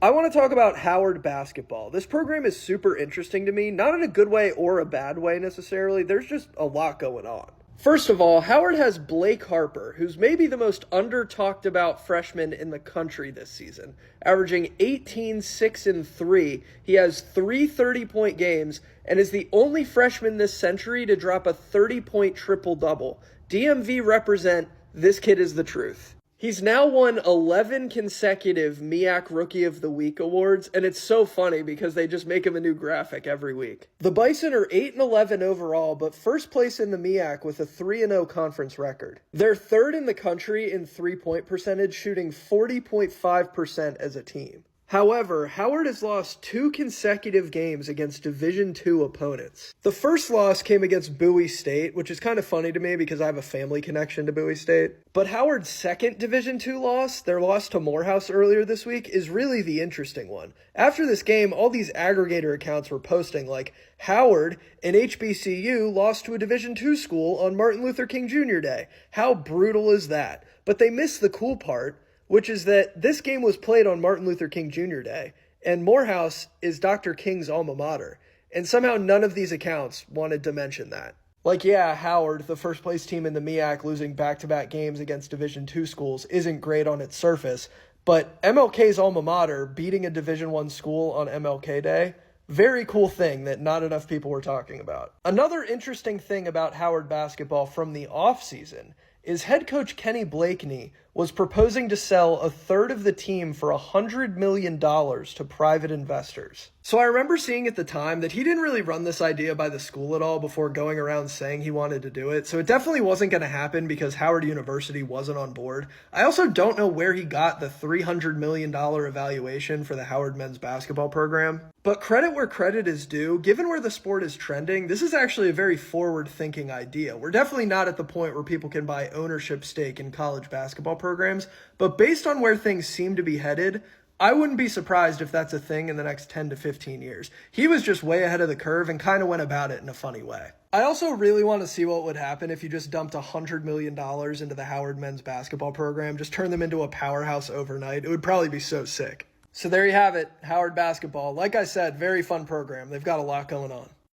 I want to talk about Howard basketball. This program is super interesting to me, not in a good way or a bad way necessarily. There's just a lot going on. First of all, Howard has Blake Harper, who's maybe the most under-talked about freshman in the country this season, averaging 18, 6, and 3. He has 3 30-point games and is the only freshman this century to drop a 30-point triple-double. DMV represent, this kid is the truth. He's now won 11 consecutive MEAC Rookie of the Week awards, and it's so funny because they just make him a new graphic every week. The Bison are 8-11 overall, but first place in the MEAC with a 3-0 conference record. They're third in the country in three-point percentage, shooting 40.5% as a team. However, Howard has lost 2 consecutive games against Division II opponents. The first loss came against Bowie State, which is kind of funny to me because I have a family connection to Bowie State. But Howard's second Division II loss, their loss to Morehouse earlier this week, is really the interesting one. After this game, all these aggregator accounts were posting like, Howard, an HBCU, lost to a Division II school on Martin Luther King Jr. Day. How brutal is that? But they missed the cool part, which is that this game was played on Martin Luther King Jr. Day, and Morehouse is Dr. King's alma mater, and somehow none of these accounts wanted to mention that. Like, yeah, Howard, the first place team in the MEAC, losing back-to-back games against Division II schools isn't great on its surface, but MLK's alma mater beating a Division I school on MLK Day, very cool thing that not enough people were talking about. Another interesting thing about Howard basketball from the offseason is head coach Kenny Blakeney was proposing to sell a third of the team for $100 million to private investors. So I remember seeing at the time that he didn't really run this idea by the school at all before going around saying he wanted to do it. So it definitely wasn't going to happen because Howard University wasn't on board. I also don't know where he got the $300 million evaluation for the Howard men's basketball program. But credit where credit is due, given where the sport is trending, this is actually a very forward-thinking idea. We're definitely not at the point where people can buy ownership stake in college basketball programs, but based on where things seem to be headed, I wouldn't be surprised if that's a thing in the next 10 to 15 years. He was just way ahead of the curve and kind of went about it in a funny way. I also really want to see what would happen if you just dumped $100 million into the Howard men's basketball program, just turn them into a powerhouse overnight. It would probably be so sick. So there you have it, Howard basketball. Like I said, very fun program. They've got a lot going on.